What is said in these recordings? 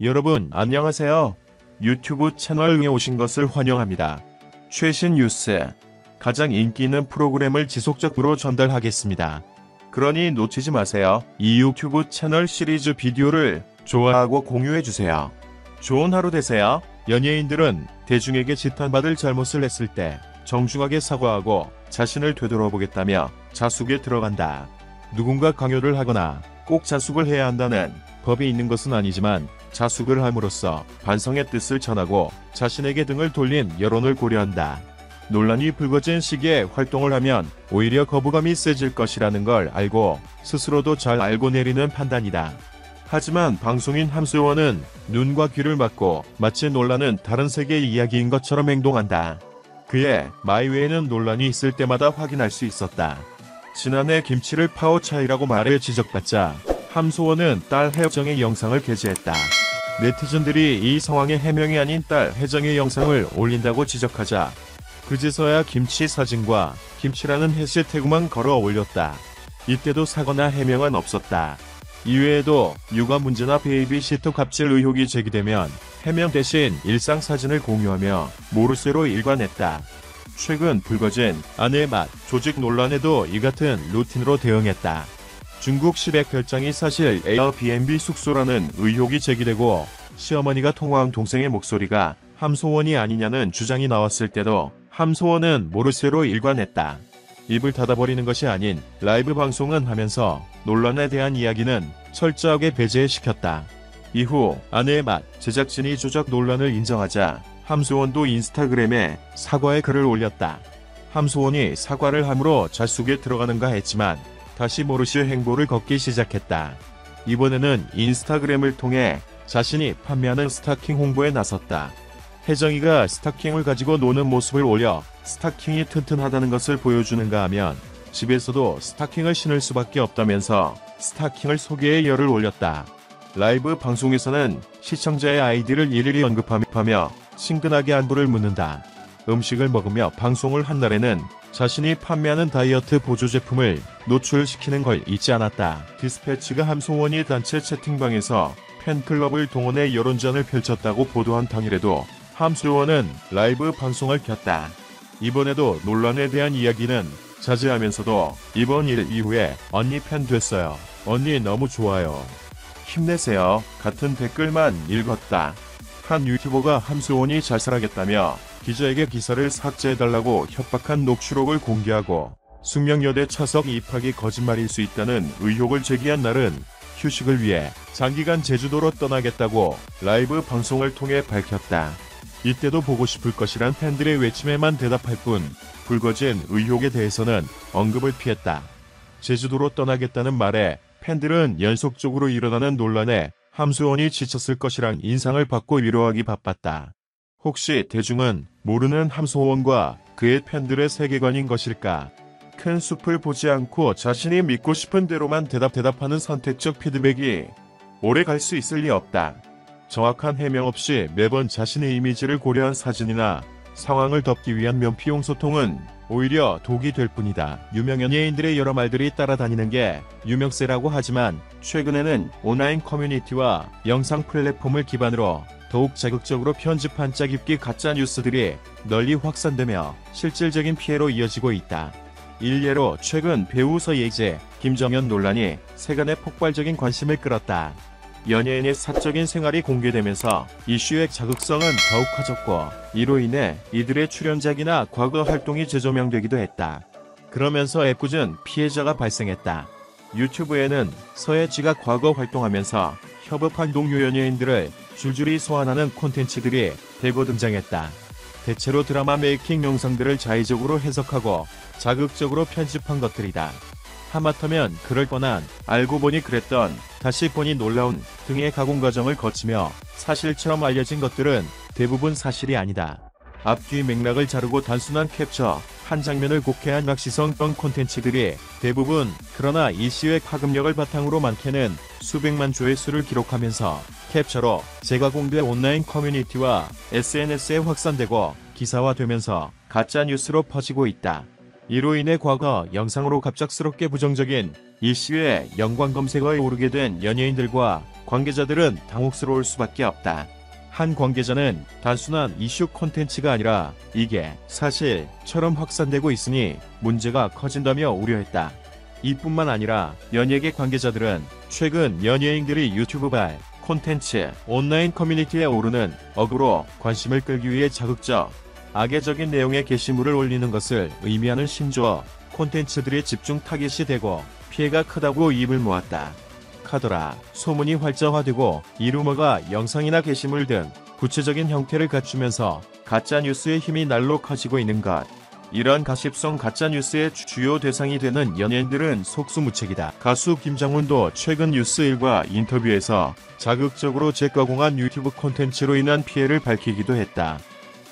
여러분 안녕하세요. 유튜브 채널에 오신 것을 환영합니다. 최신 뉴스, 가장 인기 있는 프로그램을 지속적으로 전달하겠습니다. 그러니 놓치지 마세요. 이 유튜브 채널 시리즈 비디오를 좋아하고 공유해주세요. 좋은 하루 되세요. 연예인들은 대중에게 지탄받을 잘못을 했을 때 정중하게 사과하고 자신을 되돌아보겠다며 자숙에 들어간다. 누군가 강요를 하거나 꼭 자숙을 해야 한다는 법이 있는 것은 아니지만 자숙을 함으로써 반성의 뜻을 전하고 자신에게 등을 돌린 여론을 고려한다. 논란이 불거진 시기에 활동을 하면 오히려 거부감이 세질 것이라는 걸 알고 스스로도 잘 알고 내리는 판단이다. 하지만 방송인 함수원은 눈과 귀를 막고 마치 논란은 다른 세계의 이야기인 것처럼 행동한다. 그의 마이웨이는 논란이 있을 때마다 확인할 수 있었다. 지난해 김치를 파워차이라고 말해 지적받자 함수원은 딸 혜정의 영상을 게재했다. 네티즌들이 이 상황의 해명이 아닌 딸 혜정의 영상을 올린다고 지적하자 그제서야 김치 사진과 김치라는 해시태그만 걸어 올렸다. 이때도 사과나 해명은 없었다. 이외에도 육아 문제나 베이비시터 갑질 의혹이 제기되면 해명 대신 일상 사진을 공유하며 모르쇠로 일관했다. 최근 불거진 아내의 맛 조직 논란에도 이 같은 루틴으로 대응했다. 중국 시댁 별장이 사실 에어비앤비 숙소라는 의혹이 제기되고 시어머니가 통화한 동생의 목소리가 함소원이 아니냐는 주장이 나왔을 때도 함소원은 모르쇠로 일관했다. 입을 닫아버리는 것이 아닌 라이브 방송은 하면서 논란에 대한 이야기는 철저하게 배제시켰다. 이후 아내의 맛 제작진이 조작 논란을 인정하자 함소원도 인스타그램에 사과의 글을 올렸다. 함소원이 사과를 함으로 자숙에 들어가는가 했지만 다시 모르쇠 행보를 걷기 시작했다. 이번에는 인스타그램을 통해 자신이 판매하는 스타킹 홍보에 나섰다. 혜정이가 스타킹을 가지고 노는 모습을 올려 스타킹이 튼튼하다는 것을 보여주는가 하면 집에서도 스타킹을 신을 수밖에 없다면서 스타킹을 소개에 열을 올렸다. 라이브 방송에서는 시청자의 아이디를 일일이 언급하며 친근하게 안부를 묻는다. 음식을 먹으며 방송을 한 날에는 자신이 판매하는 다이어트 보조 제품을 노출시키는 걸 잊지 않았다. 디스패치가 함소원이 단체 채팅방에서 팬클럽을 동원해 여론전을 펼쳤다고 보도한 당일에도 함소원은 라이브 방송을 켰다. 이번에도 논란에 대한 이야기는 자제하면서도 이번 일 이후에 언니 팬 됐어요. 언니 너무 좋아요. 힘내세요. 같은 댓글만 읽었다. 한 유튜버가 함소원이 자살하겠다며 기자에게 기사를 삭제해달라고 협박한 녹취록을 공개하고 숙명여대 차석 입학이 거짓말일 수 있다는 의혹을 제기한 날은 휴식을 위해 장기간 제주도로 떠나겠다고 라이브 방송을 통해 밝혔다. 이때도 보고 싶을 것이란 팬들의 외침에만 대답할 뿐 불거진 의혹에 대해서는 언급을 피했다. 제주도로 떠나겠다는 말에 팬들은 연속적으로 일어나는 논란에 함수원이 지쳤을 것이란 인상을 받고 위로하기 바빴다. 혹시 대중은 모르는 함소원과 그의 팬들의 세계관인 것일까? 큰 숲을 보지 않고 자신이 믿고 싶은 대로만 대답하는 선택적 피드백이 오래 갈 수 있을 리 없다. 정확한 해명 없이 매번 자신의 이미지를 고려한 사진이나 상황을 덮기 위한 면피용 소통은 오히려 독이 될 뿐이다. 유명 연예인들의 여러 말들이 따라다니는 게 유명세라고 하지만 최근에는 온라인 커뮤니티와 영상 플랫폼을 기반으로 더욱 자극적으로 편집한 짜깁기 가짜 뉴스들이 널리 확산되며 실질적인 피해로 이어지고 있다. 일례로 최근 배우 서예지, 김정연 논란이 세간의 폭발적인 관심을 끌었다. 연예인의 사적인 생활이 공개되면서 이슈의 자극성은 더욱 커졌고 이로 인해 이들의 출연작이나 과거 활동이 재조명되기도 했다. 그러면서 애꿎은 피해자가 발생했다. 유튜브에는 서예지가 과거 활동하면서 협업한 동료 연예인들을 줄줄이 소환하는 콘텐츠들이 대거 등장했다. 대체로 드라마 메이킹 영상들을 자의적으로 해석하고 자극적으로 편집한 것들이다. 하마터면 그럴 뻔한 알고 보니 그랬던 다시 보니 놀라운 등의 가공 과정을 거치며 사실처럼 알려진 것들은 대부분 사실이 아니다. 앞뒤 맥락을 자르고 단순한 캡처 한 장면을 곡해한 낚시성성 콘텐츠들이 대부분 그러나 이슈의 파급력을 바탕으로 많게는 수백만 조회수를 기록하면서 캡처로 재가공된 온라인 커뮤니티와 SNS에 확산되고 기사화되면서 가짜뉴스로 퍼지고 있다. 이로 인해 과거 영상으로 갑작스럽게 부정적인 이슈에 연관 검색어에 오르게 된 연예인들과 관계자들은 당혹스러울 수밖에 없다. 한 관계자는 단순한 이슈 콘텐츠가 아니라 이게 사실처럼 확산되고 있으니 문제가 커진다며 우려했다. 이뿐만 아니라 연예계 관계자들은 최근 연예인들이 유튜브발 콘텐츠 온라인 커뮤니티에 오르는 어그로 관심을 끌기 위해 자극적, 악의적인 내용의 게시물을 올리는 것을 의미하는 신조어 콘텐츠들이 집중 타깃이 되고 피해가 크다고 입을 모았다. 카더라 소문이 활자화되고 이 루머가 영상이나 게시물 등 구체적인 형태를 갖추면서 가짜뉴스의 힘이 날로 커지고 있는 것. 이런 가십성 가짜뉴스의 주요 대상이 되는 연예인들은 속수무책이다. 가수 김장훈도 최근 뉴스1과 인터뷰에서 자극적으로 재가공한 유튜브 콘텐츠로 인한 피해를 밝히기도 했다.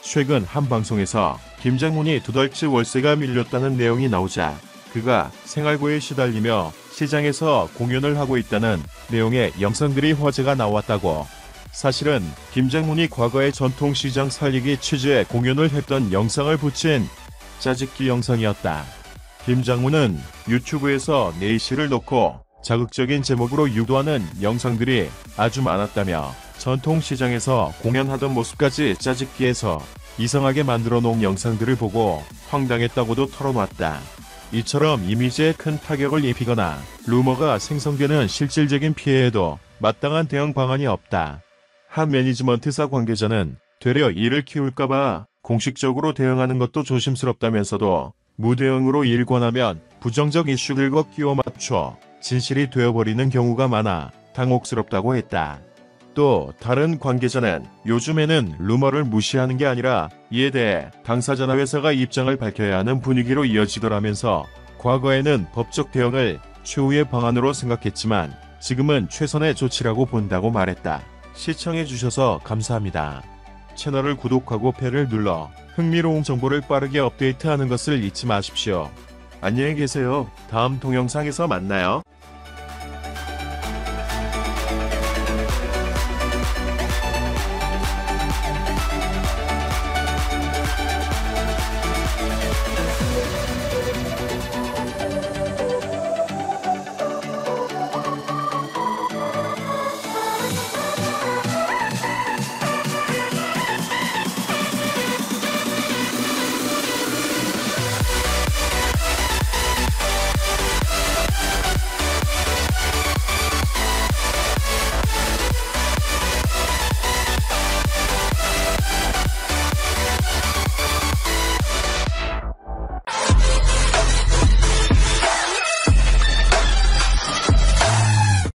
최근 한 방송에서 김장훈이 두 달치 월세가 밀렸다는 내용이 나오자 그가 생활고에 시달리며 시장에서 공연을 하고 있다는 내용의 영상들이 화제가 나왔다고. 사실은 김장훈이 과거에 전통시장 살리기 취지의 공연을 했던 영상을 붙인 짜집기 영상이었다. 김장훈은 유튜브에서 내시를 넣고 자극적인 제목으로 유도하는 영상들이 아주 많았다며 전통시장에서 공연하던 모습까지 짜집기해서 이상하게 만들어 놓은 영상들을 보고 황당했다고도 털어놨다. 이처럼 이미지에 큰 타격을 입히거나 루머가 생성되는 실질적인 피해에도 마땅한 대응 방안이 없다. 한 매니지먼트사 관계자는 되려 이를 키울까봐 공식적으로 대응하는 것도 조심스럽다면서도 무대응으로 일관하면 부정적 이슈들과 끼워 맞춰 진실이 되어버리는 경우가 많아 당혹스럽다고 했다. 또 다른 관계자는 요즘에는 루머를 무시하는 게 아니라 이에 대해 당사자나 회사가 입장을 밝혀야 하는 분위기로 이어지더라면서 과거에는 법적 대응을 최후의 방안으로 생각했지만 지금은 최선의 조치라고 본다고 말했다. 시청해주셔서 감사합니다. 채널을 구독하고 벨을 눌러 흥미로운 정보를 빠르게 업데이트하는 것을 잊지 마십시오. 안녕히 계세요. 다음 동영상에서 만나요.